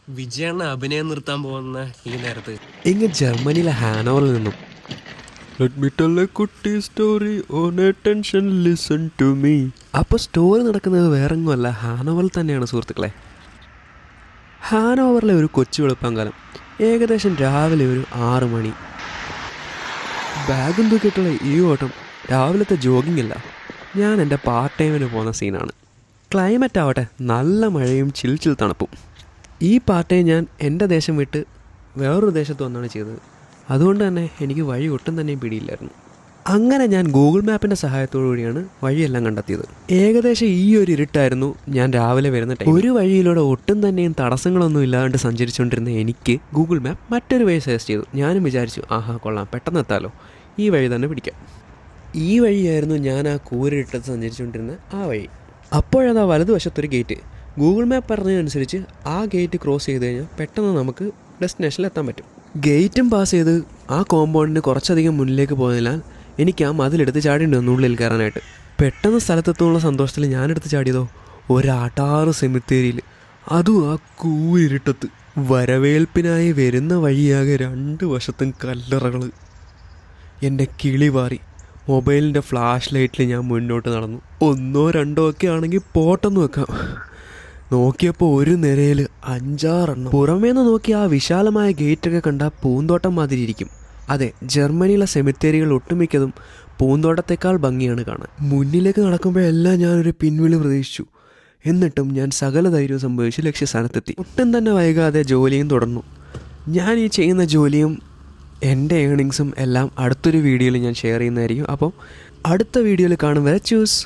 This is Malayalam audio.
വിജയണ്ണ അഭിനയം നിർത്താൻ പോകുന്ന ഈ നേരത്ത് ഇങ്ങ് ജർമ്മനിയിലെ ഹാനോവറിൽ നിന്നും ലെറ്റ് മീ ടെൽ എ കുട്ടി story on attention listen to me. അപ്പോൾ സ്റ്റോറി നടക്കുന്നത് വേറെങ്ങുമല്ല, ഹാനോവറിൽ തന്നെയാണ് സുഹൃത്തുക്കളെ. ഹാനോവറിലെ ഒരു കൊച്ചു വെളുപ്പാങ്കാലം, ഏകദേശം രാവിലെ ഒരു 6 മണി. ബാഗും തൂക്കിയിട്ടുള്ള ഈ ഓട്ടം രാവിലത്തെ ജോഗിങ് അല്ല, ഞാൻ എൻ്റെ പാർട്ട് ടൈമിന് പോകുന്ന സീനാണ്. ക്ലൈമറ്റ് ആവട്ടെ നല്ല മഴയും ചിൽ തണുപ്പും. ഈ പാർട്ട് ടൈം ഞാൻ എൻ്റെ ദേശം വിട്ട് വേറൊരു ദേശത്ത് വന്നാണ് ചെയ്തത്. അതുകൊണ്ട് തന്നെ എനിക്ക് വഴി ഒട്ടും തന്നെ പിടിയില്ലായിരുന്നു. അങ്ങനെ ഞാൻ ഗൂഗിൾ മാപ്പിൻ്റെ സഹായത്തോടു കൂടിയാണ് വഴിയെല്ലാം കണ്ടെത്തിയത്. ഏകദേശം ഈ ഒരു ഇരുട്ടായിരുന്നു ഞാൻ രാവിലെ വരുന്ന ടൈം. ഒരു വഴിയിലൂടെ ഒട്ടും തന്നെയും തടസ്സങ്ങളൊന്നും ഇല്ലാണ്ട് സഞ്ചരിച്ചുകൊണ്ടിരുന്ന എനിക്ക് ഗൂഗിൾ മാപ്പ് മറ്റൊരു വഴി സജസ്റ്റ് ചെയ്തു. ഞാനും വിചാരിച്ചു, ആഹാ കൊള്ളാം, പെട്ടെന്ന് എത്താലോ, ഈ വഴി തന്നെ പിടിക്കാം. ഈ വഴിയായിരുന്നു ഞാൻ ആ കൂരിട്ടത്ത് സഞ്ചരിച്ചുകൊണ്ടിരുന്ന ആ വഴി. അപ്പോഴതാ വലതുവശത്തൊരു ഗേറ്റ്. ഗൂഗിൾ മാപ്പ് പറഞ്ഞതനുസരിച്ച് ആ ഗേറ്റ് ക്രോസ് ചെയ്ത് കഴിഞ്ഞാൽ പെട്ടെന്ന് നമുക്ക് ഡെസ്റ്റിനേഷനിൽ എത്താൻ പറ്റും. ഗേറ്റും പാസ് ചെയ്ത് ആ കോമ്പൗണ്ടിന് കുറച്ചധികം മുന്നിലേക്ക് പോയതിനാൽ എനിക്ക് ആ മതിലെടുത്ത് ചാടിയുണ്ട് ഉള്ളിൽ കയറാനായിട്ട്. പെട്ടെന്ന് സ്ഥലത്തെത്തുന്നുള്ള സന്തോഷത്തിൽ ഞാനെടുത്ത് ചാടിയതോ ഒരാട്ടാറ് സെമിത്തേരിയിൽ, അതും ആ കൂരിട്ടത്ത്. വരവേൽപ്പിനായി വരുന്ന വഴിയാകെ 2 വശത്തും കല്ലറകൾ. എൻ്റെ കിളി പാറി. മൊബൈലിൻ്റെ ഫ്ലാഷ് ലൈറ്റിൽ ഞാൻ മുന്നോട്ട് നടന്നു. 1 2 ഒക്കെ ആണെങ്കിൽ പോട്ടെന്ന് വെക്കാം. നോക്കിയപ്പോൾ ഒരു നിരയിൽ 5-6 എണ്ണം. പുറമേന്ന് നോക്കി ആ വിശാലമായ ഗേറ്റൊക്കെ കണ്ട പൂന്തോട്ടം മാതിരി ഇരിക്കും. അതെ, ജർമ്മനിയിലെ സെമിത്തേരികൾ ഒട്ടുമിക്കതും പൂന്തോട്ടത്തേക്കാൾ ഭംഗിയാണ് കാണാൻ. മുന്നിലേക്ക് നടക്കുമ്പോഴെല്ലാം ഞാനൊരു പിൻവിളി പ്രതീക്ഷിച്ചു. എന്നിട്ടും ഞാൻ സകല ധൈര്യവും സംഭവിച്ച് ലക്ഷ്യസ്ഥാനത്തെത്തി. ഒട്ടും തന്നെ വൈകാതെ ജോലിയും തുടർന്നു. ഞാൻ ഈ ചെയ്യുന്ന ജോലിയും എൻ്റെ ഏണിങ്സും എല്ലാം അടുത്തൊരു വീഡിയോയിൽ ഞാൻ ഷെയർ ചെയ്യുന്നതായിരിക്കും. അപ്പോൾ അടുത്ത വീഡിയോയിൽ കാണും വരെ ചൂസ്.